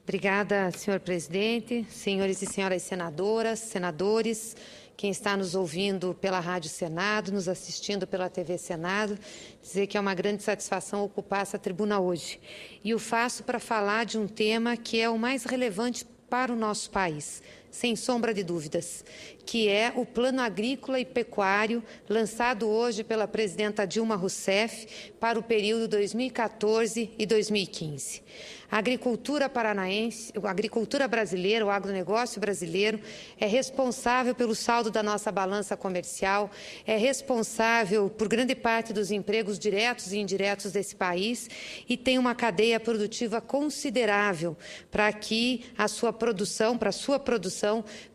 Obrigada, senhor presidente, senhores e senhoras senadoras, senadores, quem está nos ouvindo pela Rádio Senado, nos assistindo pela TV Senado, dizer que é uma grande satisfação ocupar essa tribuna hoje. E o faço para falar de um tema que é o mais relevante para o nosso país, sem sombra de dúvidas, que é o Plano Agrícola e Pecuário, lançado hoje pela presidenta Dilma Rousseff para o período 2014 e 2015. A agricultura paranaense, a agricultura brasileira, o agronegócio brasileiro é responsável pelo saldo da nossa balança comercial, é responsável por grande parte dos empregos diretos e indiretos desse país e tem uma cadeia produtiva considerável para que a sua produção,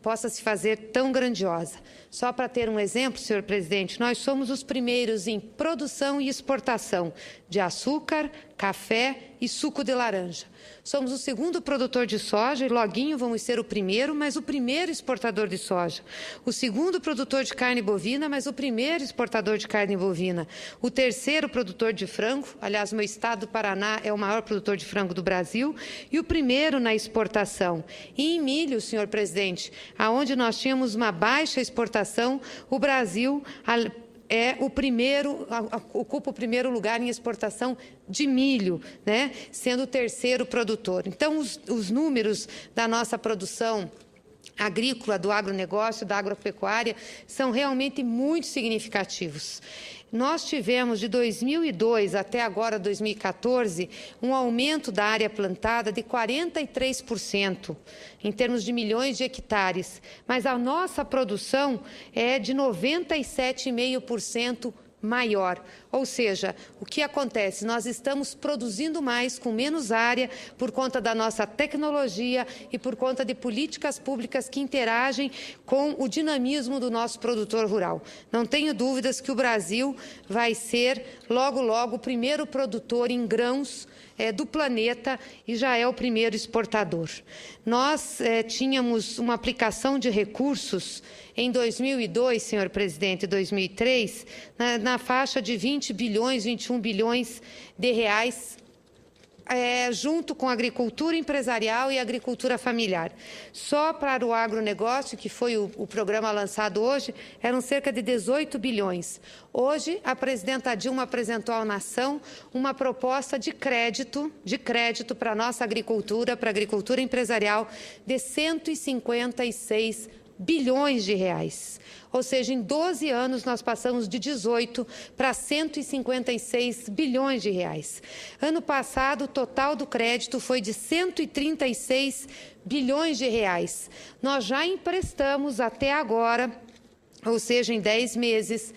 possa se fazer tão grandiosa. Só para ter um exemplo, senhor presidente, nós somos os primeiros em produção e exportação de açúcar, café e suco de laranja. Somos o segundo produtor de soja e loguinho vamos ser o primeiro, mas o primeiro exportador de soja. O segundo produtor de carne bovina, mas o primeiro exportador de carne bovina. O terceiro produtor de frango, aliás, meu estado do Paraná é o maior produtor de frango do Brasil, e o primeiro na exportação. E em milho, senhor presidente, aonde nós tínhamos uma baixa exportação, o Brasil ocupa o primeiro lugar em exportação de milho, né, sendo o terceiro produtor. Então, os números da nossa produção agrícola, do agronegócio, da agropecuária, são realmente muito significativos. Nós tivemos, de 2002 até agora, 2014, um aumento da área plantada de 43%, em termos de milhões de hectares, mas a nossa produção é de 97,5% maior. Ou seja, o que acontece? Nós estamos produzindo mais com menos área por conta da nossa tecnologia e por conta de políticas públicas que interagem com o dinamismo do nosso produtor rural. Não tenho dúvidas que o Brasil vai ser, logo, logo, o primeiro produtor em grãos do planeta e já é o primeiro exportador. Nós tínhamos uma aplicação de recursos em 2002, senhor presidente, 2003, na faixa de 20 bilhões, 21 bilhões de reais, junto com a agricultura empresarial e a agricultura familiar. Só para o agronegócio, que foi o programa lançado hoje, eram cerca de 18 bilhões. Hoje, a presidenta Dilma apresentou à nação uma proposta de crédito para a nossa agricultura, para a agricultura empresarial, de 156 bilhões de reais. Ou seja, em 12 anos nós passamos de 18 para 156 bilhões de reais. Ano passado, o total do crédito foi de 136 bilhões de reais. Nós já emprestamos até agora, ou seja, em 10 meses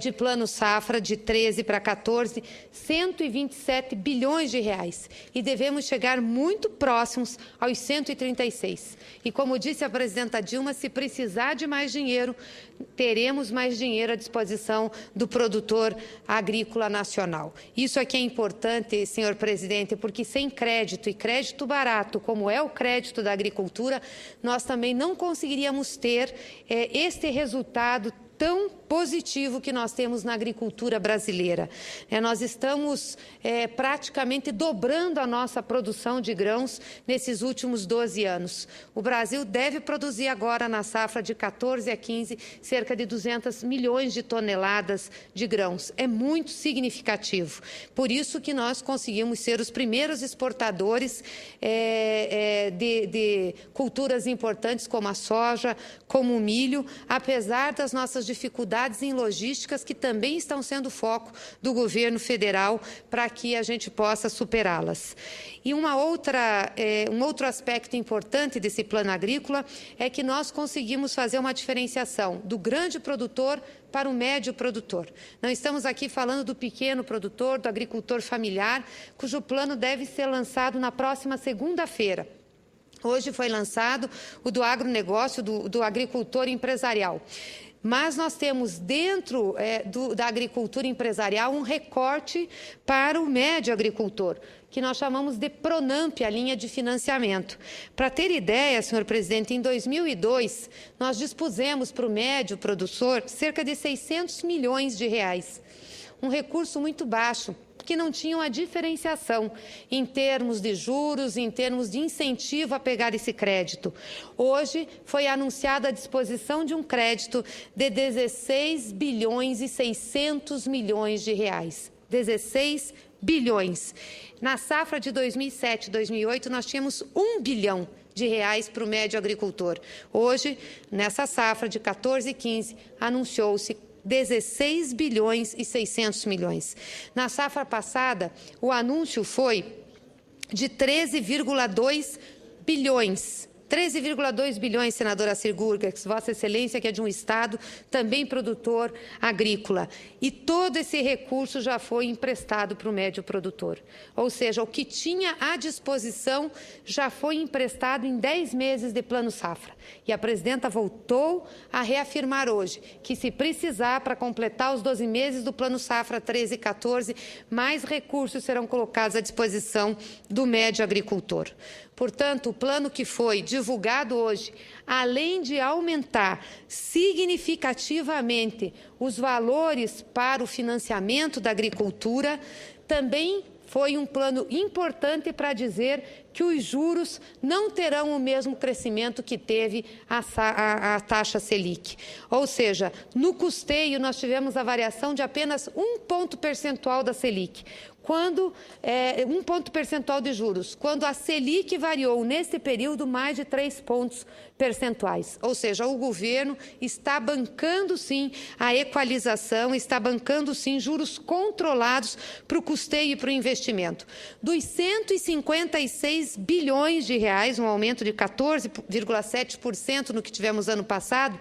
de plano safra, de 13 para 14, 127 bilhões de reais. E devemos chegar muito próximos aos 136. E como disse a presidenta Dilma, se precisar de mais dinheiro, teremos mais dinheiro à disposição do produtor agrícola nacional. Isso aqui é importante, senhor presidente, porque sem crédito, e crédito barato, como é o crédito da agricultura, nós também não conseguiríamos ter este resultado tão positivo que nós temos na agricultura brasileira. Nós estamos praticamente dobrando a nossa produção de grãos nesses últimos 12 anos. O Brasil deve produzir agora, na safra de 14 a 15, cerca de 200 milhões de toneladas de grãos. É muito significativo. Por isso que nós conseguimos ser os primeiros exportadores de culturas importantes como a soja, como o milho, apesar das nossas dificuldades em logísticas que também estão sendo foco do governo federal para que a gente possa superá-las. E um outro aspecto importante desse plano agrícola é que nós conseguimos fazer uma diferenciação do grande produtor para o médio produtor. Não estamos aqui falando do pequeno produtor, do agricultor familiar, cujo plano deve ser lançado na próxima segunda-feira. Hoje foi lançado o do agronegócio, do agricultor empresarial. Mas nós temos dentro da agricultura empresarial um recorte para o médio agricultor, que nós chamamos de Pronamp, a linha de financiamento. Para ter ideia, senhor presidente, em 2002, nós dispusemos para o médio produtor cerca de 600 milhões de reais. Um recurso muito baixo, porque não tinham a diferenciação em termos de juros, em termos de incentivo a pegar esse crédito. Hoje foi anunciada a disposição de um crédito de 16 bilhões e 600 milhões de reais. 16 bilhões. Na safra de 2007 e 2008, nós tínhamos 1 bilhão de reais para o médio agricultor. Hoje, nessa safra de 14 e 15, anunciou-se 16 bilhões e 600 milhões. Na safra passada, o anúncio foi de 13,2 bilhões. 13,2 bilhões, senadora Sigurgex, Vossa Excelência, que é de um estado também produtor agrícola. E todo esse recurso já foi emprestado para o médio produtor. Ou seja, o que tinha à disposição já foi emprestado em 10 meses de Plano Safra. E a presidenta voltou a reafirmar hoje que, se precisar, para completar os 12 meses do Plano Safra 13 e 14, mais recursos serão colocados à disposição do médio agricultor. Portanto, o plano que foi divulgado hoje, além de aumentar significativamente os valores para o financiamento da agricultura, também foi um plano importante para dizer que os juros não terão o mesmo crescimento que teve a taxa Selic. Ou seja, no custeio nós tivemos a variação de apenas 1 ponto percentual da Selic. Quando 1 ponto percentual de juros, quando a Selic variou nesse período mais de 3 pontos percentuais. Ou seja, o governo está bancando sim a equalização, está bancando sim juros controlados para o custeio e para o investimento. Dos 156 bilhões de reais, um aumento de 14,7% no que tivemos ano passado,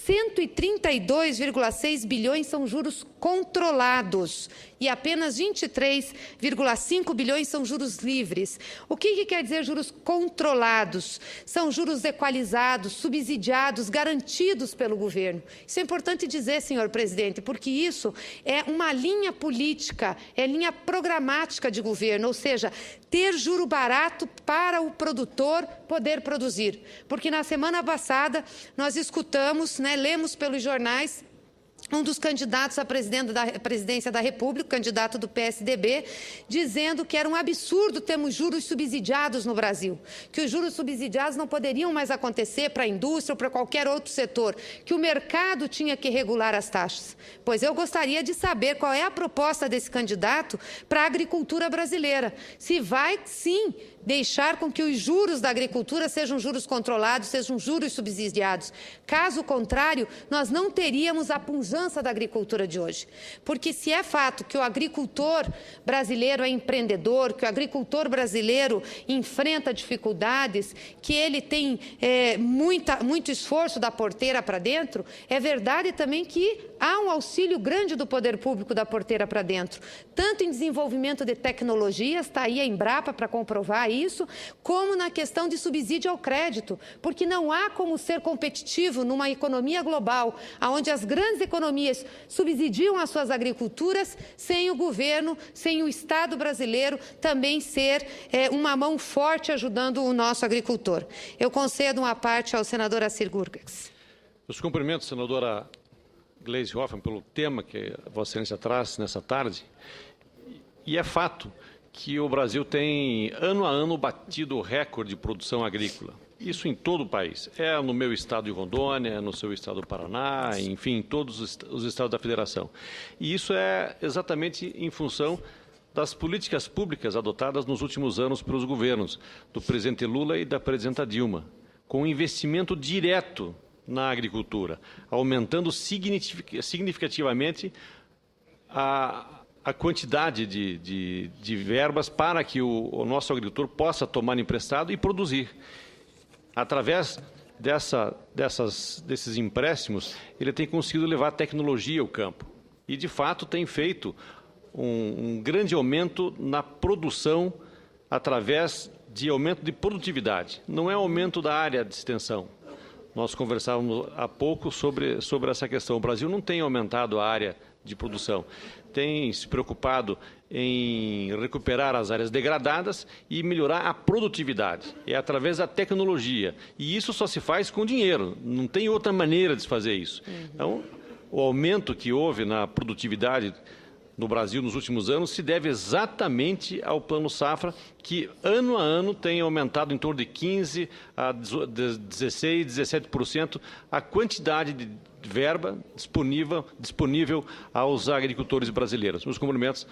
132,6 bilhões são juros controlados e apenas 23,5 bilhões são juros livres. O que quer dizer juros controlados? São juros equalizados, subsidiados, garantidos pelo governo. Isso é importante dizer, senhor presidente, porque isso é uma linha política, é linha programática de governo, ou seja, ter juro barato para o produtor poder produzir. Porque na semana passada nós escutamos, lemos pelos jornais, um dos candidatos à presidência da República, candidato do PSDB, dizendo que era um absurdo termos juros subsidiados no Brasil, que os juros subsidiados não poderiam mais acontecer para a indústria ou para qualquer outro setor, que o mercado tinha que regular as taxas. Pois eu gostaria de saber qual é a proposta desse candidato para a agricultura brasileira. Se vai, sim, deixar com que os juros da agricultura sejam juros controlados, sejam juros subsidiados. Caso contrário, nós não teríamos a pujança da agricultura de hoje. Porque se é fato que o agricultor brasileiro é empreendedor, que o agricultor brasileiro enfrenta dificuldades, que ele tem muito esforço da porteira para dentro, é verdade também que há um auxílio grande do poder público da porteira para dentro, tanto em desenvolvimento de tecnologias, está aí a Embrapa para comprovar isso, como na questão de subsídio ao crédito, porque não há como ser competitivo numa economia global, onde as grandes economias subsidiam as suas agriculturas, sem o governo, sem o Estado brasileiro também ser uma mão forte ajudando o nosso agricultor. Eu concedo uma parte ao senador Sigurgex. Os cumprimentos, senadora Gleisi Hoffmann, pelo tema que Vossa Excelência traz nessa tarde. E é fato que o Brasil tem, ano a ano, batido o recorde de produção agrícola. Isso em todo o país. É no meu estado de Rondônia, é no seu estado do Paraná, enfim, em todos os estados da federação. E isso é exatamente em função das políticas públicas adotadas nos últimos anos pelos governos do presidente Lula e da presidenta Dilma, com investimento direto na agricultura, aumentando significativamente a quantidade de verbas para que o nosso agricultor possa tomar emprestado e produzir. Através desses empréstimos, ele tem conseguido levar tecnologia ao campo e, de fato, tem feito um grande aumento na produção através de aumento de produtividade. Não é aumento da área de extensão. Nós conversávamos há pouco sobre essa questão. O Brasil não tem aumentado a área de produção, tem se preocupado em recuperar as áreas degradadas e melhorar a produtividade. É através da tecnologia. E isso só se faz com dinheiro, não tem outra maneira de se fazer isso. Então, o aumento que houve na produtividade no Brasil nos últimos anos se deve exatamente ao Plano Safra, que ano a ano tem aumentado em torno de 15% a 16%, 17% a quantidade de verba disponível aos agricultores brasileiros. Meus cumprimentos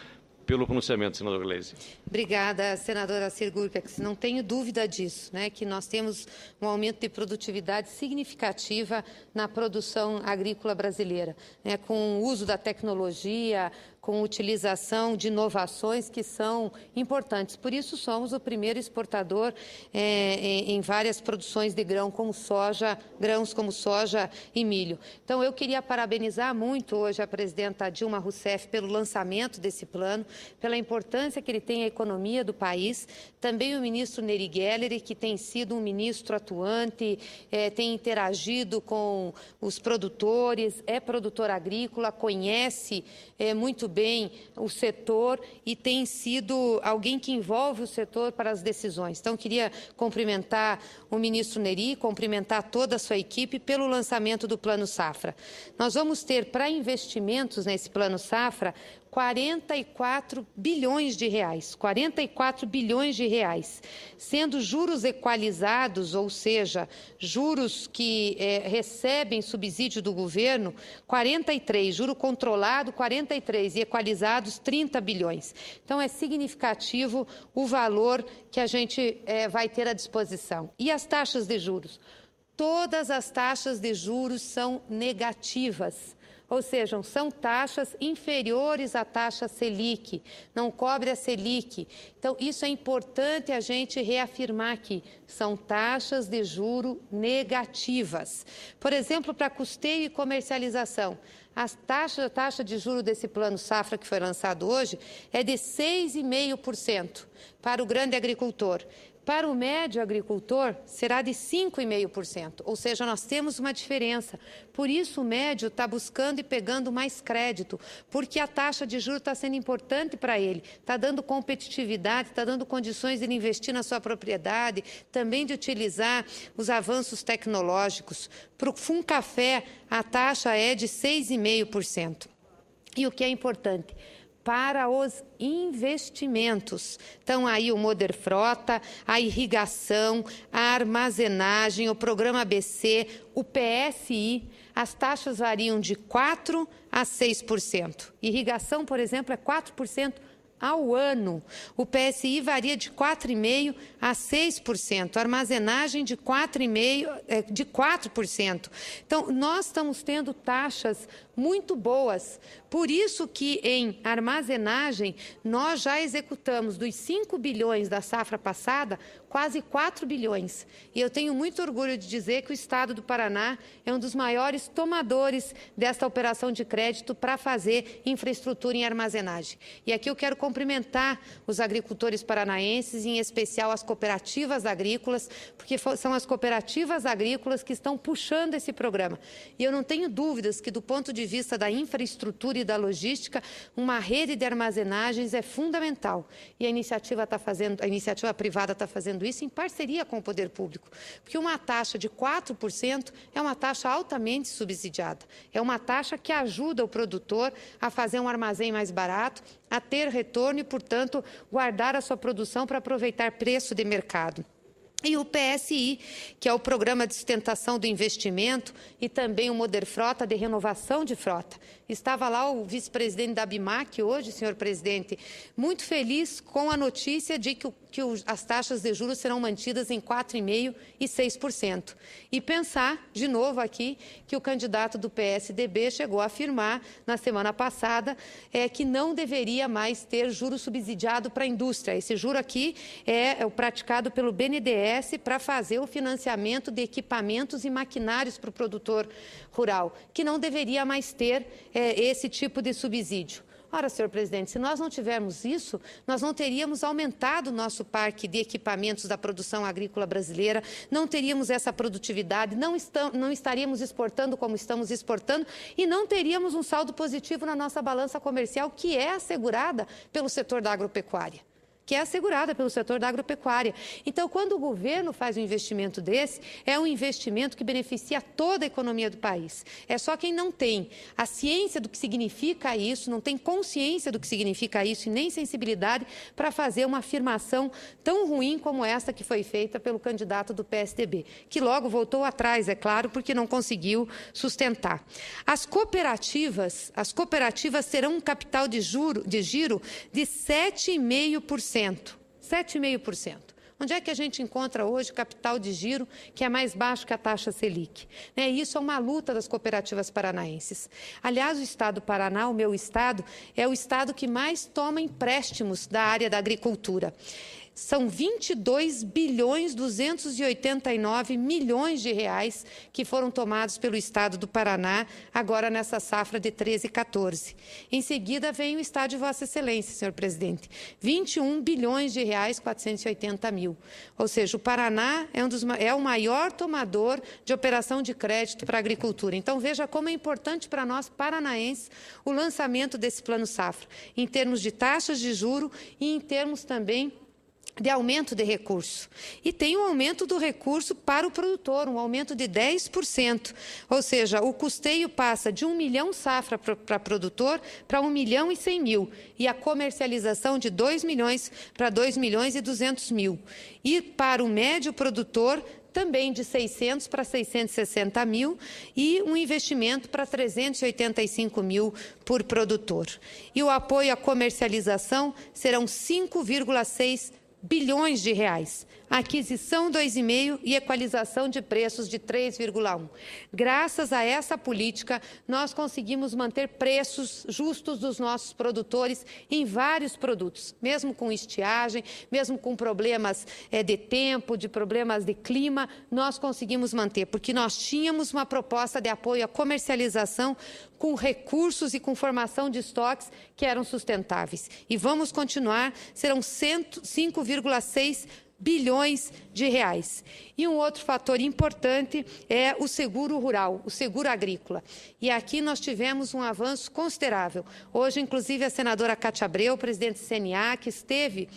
pelo pronunciamento, senador Gleisi. Obrigada, senadora Sirgurpex. Não tenho dúvida disso, né, que nós temos um aumento de produtividade significativa na produção agrícola brasileira, né, com o uso da tecnologia, com utilização de inovações que são importantes. Por isso, somos o primeiro exportador em várias produções de grãos como soja e milho. Então, eu queria parabenizar muito hoje a presidenta Dilma Rousseff pelo lançamento desse plano, pela importância que ele tem à economia do país, também o ministro Neri Gelleri, que tem sido um ministro atuante, tem interagido com os produtores, é produtor agrícola, conhece muito bem o setor e tem sido alguém que envolve o setor para as decisões. Então, queria cumprimentar o ministro Neri, cumprimentar toda a sua equipe pelo lançamento do Plano Safra. Nós vamos ter para investimentos nesse Plano Safra 44 bilhões de reais, 44 bilhões de reais, sendo juros equalizados, ou seja, juros que recebem subsídio do governo, 43, juro controlado 43 e equalizados 30 bilhões. Então, é significativo o valor que a gente vai ter à disposição. E as taxas de juros? Todas as taxas de juros são negativas. Ou seja, são taxas inferiores à taxa Selic, não cobre a Selic. Então, isso é importante a gente reafirmar aqui, são taxas de juro negativas. Por exemplo, para custeio e comercialização, a taxa de juro desse Plano Safra que foi lançado hoje é de 6,5% para o grande agricultor. Para o médio agricultor, será de 5,5%, ou seja, nós temos uma diferença. Por isso, o médio está buscando e pegando mais crédito, porque a taxa de juros está sendo importante para ele, está dando competitividade, está dando condições de ele investir na sua propriedade, também de utilizar os avanços tecnológicos. Para o Funcafé, a taxa é de 6,5%. E o que é importante? Para os investimentos. Então, aí o Moderfrota, a irrigação, a armazenagem, o Programa ABC, o PSI, as taxas variam de 4% a 6%. Irrigação, por exemplo, é 4% ao ano. O PSI varia de 4,5% a 6%, a armazenagem de 4%. Então, nós estamos tendo taxas muito boas. Por isso que em armazenagem nós já executamos dos 5 bilhões da safra passada, quase 4 bilhões. E eu tenho muito orgulho de dizer que o Estado do Paraná é um dos maiores tomadores desta operação de crédito para fazer infraestrutura em armazenagem. E aqui eu quero cumprimentar os agricultores paranaenses, em especial as cooperativas agrícolas, porque são as cooperativas agrícolas que estão puxando esse programa. E eu não tenho dúvidas que, do ponto de vista da infraestrutura e da logística, uma rede de armazenagens é fundamental. E a iniciativa privada está fazendo isso em parceria com o poder público, porque uma taxa de 4% é uma taxa altamente subsidiada. É uma taxa que ajuda o produtor a fazer um armazém mais barato, a ter retorno e, portanto, guardar a sua produção para aproveitar preço de mercado. E o PSI, que é o Programa de Sustentação do Investimento, e também o Moderfrota, de renovação de frota. Estava lá o vice-presidente da ABIMAQ hoje, senhor presidente, muito feliz com a notícia de que as taxas de juros serão mantidas em 4,5% e 6%. E pensar, de novo aqui, que o candidato do PSDB chegou a afirmar, na semana passada, que não deveria mais ter juro subsidiado para a indústria. Esse juro aqui é o praticado pelo BNDES para fazer o financiamento de equipamentos e maquinários para o produtor rural, que não deveria mais ter esse tipo de subsídio. Ora, senhor presidente, se nós não tivermos isso, nós não teríamos aumentado o nosso parque de equipamentos da produção agrícola brasileira, não teríamos essa produtividade, não estaríamos exportando como estamos exportando e não teríamos um saldo positivo na nossa balança comercial, que é assegurada pelo setor da agropecuária, que é assegurada pelo setor da agropecuária. Então, quando o governo faz um investimento desse, é um investimento que beneficia toda a economia do país. É só quem não tem a ciência do que significa isso, não tem consciência do que significa isso e nem sensibilidade para fazer uma afirmação tão ruim como essa que foi feita pelo candidato do PSDB, que logo voltou atrás, é claro, porque não conseguiu sustentar. As cooperativas terão um capital de giro de 7,5%. 7,5%. Onde é que a gente encontra hoje capital de giro que é mais baixo que a taxa Selic? Isso é uma luta das cooperativas paranaenses. Aliás, o estado do Paraná, o meu estado, é o estado que mais toma empréstimos da área da agricultura. São 22,289 bilhões de reais que foram tomados pelo estado do Paraná, agora nessa safra de 13 e 14. Em seguida, vem o estado de Vossa Excelência, senhor presidente, 21 bilhões de reais, 480 mil. Ou seja, o Paraná é o maior tomador de operação de crédito para a agricultura. Então, veja como é importante para nós, paranaenses, o lançamento desse Plano Safra, em termos de taxas de juro e em termos também de aumento de recurso. E tem um aumento do recurso para o produtor, um aumento de 10%. Ou seja, o custeio passa de 1 milhão safra para produtor para 1 milhão e 100 mil. E a comercialização de 2 milhões para 2 milhões e 200 mil. E para o médio produtor, também de 600 para 660 mil e um investimento para 385 mil por produtor. E o apoio à comercialização serão 5,6 bilhões de reais, aquisição 2,5 e equalização de preços de 3,1. Graças a essa política, nós conseguimos manter preços justos dos nossos produtores em vários produtos, mesmo com estiagem, mesmo com problemas de tempo, de problemas de clima, nós conseguimos manter, porque nós tínhamos uma proposta de apoio à comercialização com recursos e com formação de estoques que eram sustentáveis. E vamos continuar, serão 5,6 bilhões de reais. E um outro fator importante é o seguro rural, o seguro agrícola. E aqui nós tivemos um avanço considerável. Hoje, inclusive, a senadora Cátia Abreu, presidente do CNA, que esteve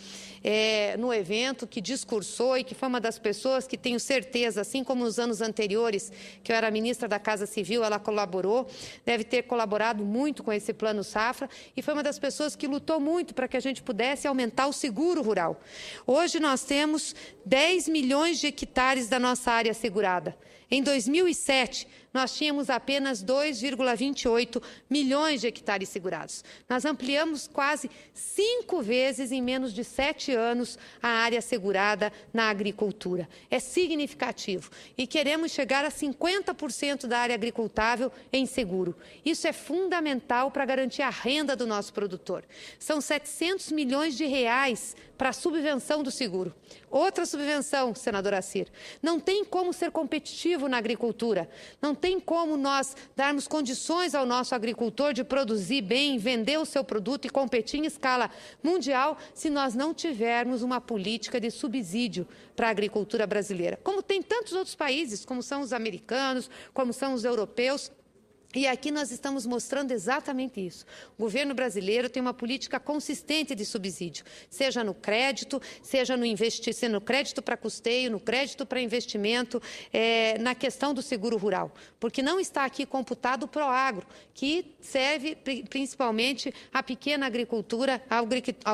no evento, que discursou e que foi uma das pessoas que tenho certeza, assim como nos anos anteriores, que eu era ministra da Casa Civil, ela colaborou, deve ter colaborado muito com esse Plano Safra e foi uma das pessoas que lutou muito para que a gente pudesse aumentar o seguro rural. Hoje nós temos 10 milhões de hectares da nossa área segurada. Em 2007, nós tínhamos apenas 2,28 milhões de hectares segurados. Nós ampliamos quase 5 vezes em menos de 7 anos a área segurada na agricultura. É significativo. E queremos chegar a 50% da área agricultável em seguro. Isso é fundamental para garantir a renda do nosso produtor. São 700 milhões de reais para a subvenção do seguro. Outra subvenção, senadora Cir, não tem como ser competitivo na agricultura, não tem como nós darmos condições ao nosso agricultor de produzir bem, vender o seu produto e competir em escala mundial se nós não tivermos uma política de subsídio para a agricultura brasileira, como tem tantos outros países, como são os americanos, como são os europeus. E aqui nós estamos mostrando exatamente isso. O governo brasileiro tem uma política consistente de subsídio, seja no crédito, seja no crédito para custeio, no crédito para investimento, na questão do seguro rural. Porque não está aqui computado o Proagro, que serve principalmente à pequena agricultura, ao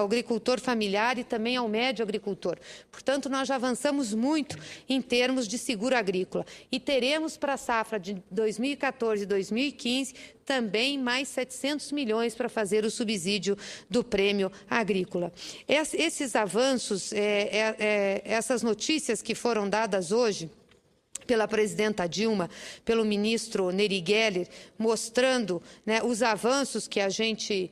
agricultor familiar e também ao médio agricultor. Portanto, nós já avançamos muito em termos de seguro agrícola. E teremos para a safra de 2014 e 2015 também mais 700 milhões para fazer o subsídio do prêmio agrícola. Esses avanços, essas notícias que foram dadas hoje pela presidenta Dilma, pelo ministro Neri Geller, mostrando os avanços que a gente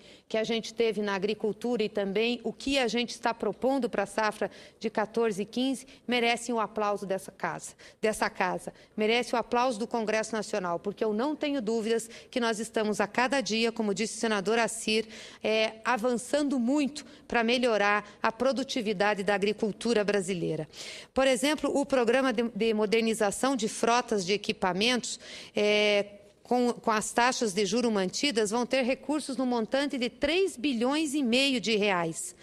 teve na agricultura e também o que a gente está propondo para a safra de 14 e 15, merecem o aplauso dessa casa, merece o aplauso do Congresso Nacional, porque eu não tenho dúvidas que nós estamos a cada dia, como disse o senador Assir, avançando muito para melhorar a produtividade da agricultura brasileira. Por exemplo, o programa de modernização de frotas de equipamentos, com as taxas de juros mantidas, vão ter recursos no montante de 3,5 bilhões de reais.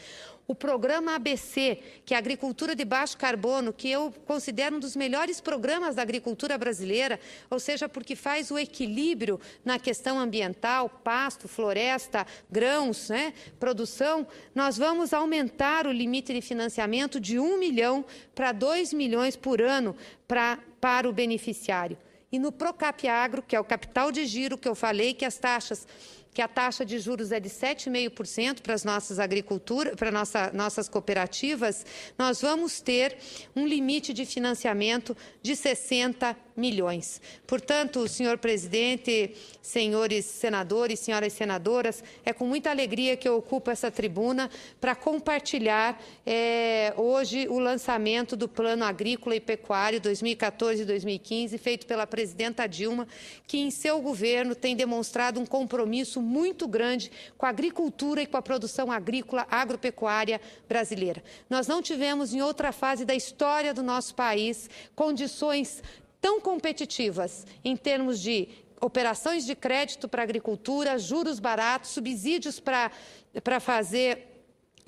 o programa ABC, que é a agricultura de baixo carbono, que eu considero um dos melhores programas da agricultura brasileira, ou seja, porque faz o equilíbrio na questão ambiental, pasto, floresta, grãos, né, produção. Nós vamos aumentar o limite de financiamento de 1 milhão para 2 milhões por ano para o beneficiário. E no Procap Agro, que é o capital de giro que eu falei, que a taxa de juros é de 7,5% para as nossas agriculturas, para nossas cooperativas, nós vamos ter um limite de financiamento de 60 milhões. Portanto, senhor presidente, senhores senadores, senhoras senadoras, é com muita alegria que eu ocupo essa tribuna para compartilhar hoje o lançamento do Plano Agrícola e Pecuário 2014-2015, feito pela presidenta Dilma, que em seu governo tem demonstrado um compromisso muito grande com a agricultura e com a produção agrícola agropecuária brasileira. Nós não tivemos em outra fase da história do nosso país condições tão competitivas em termos de operações de crédito para a agricultura, juros baratos, subsídios para fazer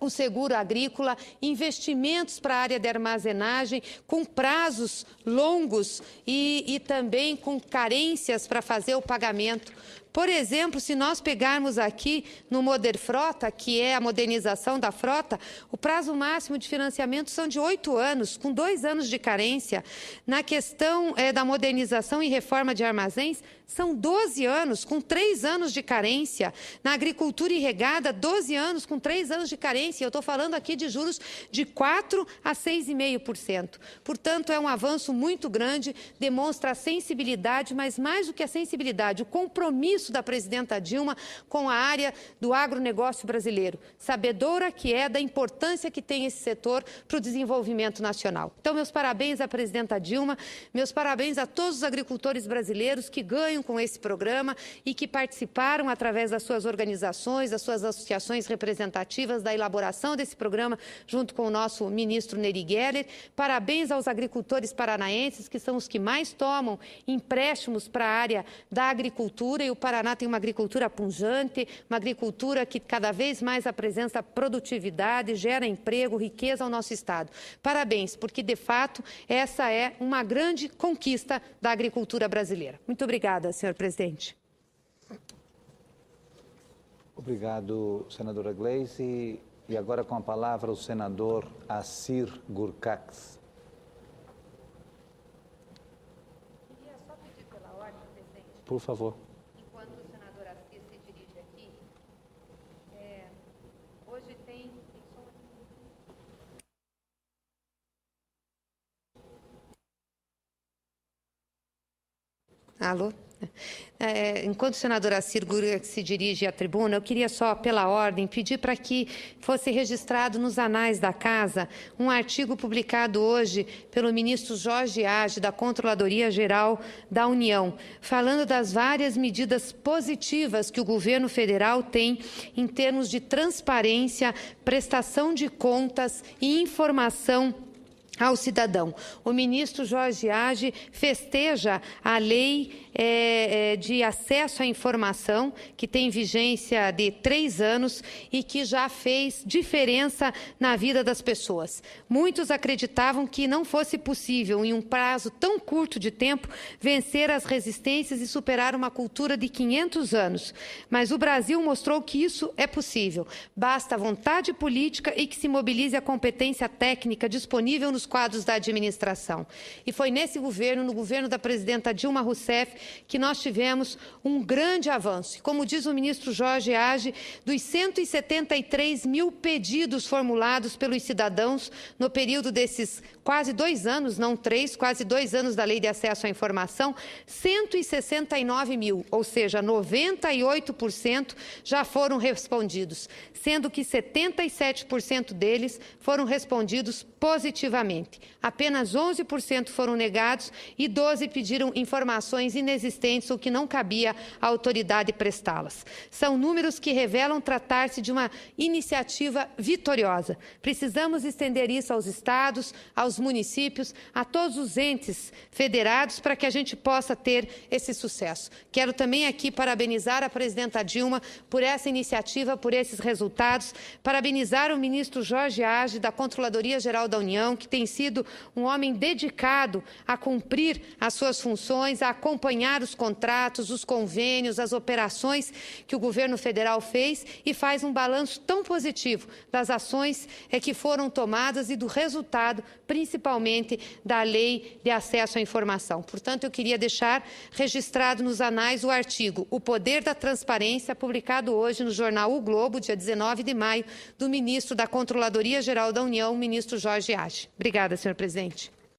o seguro agrícola, investimentos para a área de armazenagem, com prazos longos e também com carências para fazer o pagamento. Por exemplo, se nós pegarmos aqui no Moderfrota, que é a modernização da frota, o prazo máximo de financiamento são de 8 anos, com 2 anos de carência. Na questão da modernização e reforma de armazéns, são 12 anos, com 3 anos de carência. Na agricultura irrigada, 12 anos, com 3 anos de carência. Eu estou falando aqui de juros de 4% a 6,5%. Portanto, é um avanço muito grande, demonstra a sensibilidade, mas mais do que a sensibilidade, o compromisso da presidenta Dilma com a área do agronegócio brasileiro, sabedora que é da importância que tem esse setor para o desenvolvimento nacional. Então, meus parabéns à presidenta Dilma, meus parabéns a todos os agricultores brasileiros que ganham com esse programa e que participaram através das suas organizações, das suas associações representativas da elaboração desse programa junto com o nosso ministro Neri Geller. Parabéns aos agricultores paranaenses, que são os que mais tomam empréstimos para a área da agricultura, e o Paraná tem uma agricultura pujante, uma agricultura que cada vez mais apresenta produtividade, gera emprego, riqueza ao nosso Estado. Parabéns, porque, de fato, essa é uma grande conquista da agricultura brasileira. Muito obrigada, senhor presidente. Obrigado, senadora Gleisi. E agora com a palavra o senador Assir Gurkacs. Queria só pedir pela ordem, presidente. Por favor. Hoje tem Alô? Enquanto o senador Assir Gurkacs se dirige à tribuna, eu queria só, pela ordem, pedir para que fosse registrado nos anais da Casa um artigo publicado hoje pelo ministro Jorge Age, da Controladoria Geral da União, falando das várias medidas positivas que o governo federal tem em termos de transparência, prestação de contas e informação ao cidadão. O ministro Jorge Age festeja a lei de acesso à informação, que tem vigência de 3 anos e que já fez diferença na vida das pessoas. Muitos acreditavam que não fosse possível, em um prazo tão curto de tempo, vencer as resistências e superar uma cultura de 500 anos. Mas o Brasil mostrou que isso é possível. Basta vontade política e que se mobilize a competência técnica disponível nos quadros da administração. E foi nesse governo, no governo da presidenta Dilma Rousseff, que nós tivemos um grande avanço. E, como diz o ministro Jorge Age, dos 173 mil pedidos formulados pelos cidadãos no período desses quase 2 anos, não 3, quase 2 anos da Lei de Acesso à Informação, 169 mil, ou seja, 98% já foram respondidos, sendo que 77% deles foram respondidos positivamente. Apenas 11% foram negados e 12% pediram informações inexistentes ou que não cabia à autoridade prestá-las. São números que revelam tratar-se de uma iniciativa vitoriosa. Precisamos estender isso aos estados, aos municípios, a todos os entes federados para que a gente possa ter esse sucesso. Quero também aqui parabenizar a presidenta Dilma por essa iniciativa, por esses resultados, parabenizar o ministro Jorge Age, da Controladoria-Geral da União, que tem sido um homem dedicado a cumprir as suas funções, a acompanhar os contratos, os convênios, as operações que o governo federal fez e faz um balanço tão positivo das ações que foram tomadas e do resultado, principalmente da Lei de Acesso à Informação. Portanto, eu queria deixar registrado nos anais o artigo O Poder da Transparência, publicado hoje no jornal O Globo, dia 19 de maio, do ministro da Controladoria-Geral da União, ministro Jorge Age. Obrigada, senhor presidente.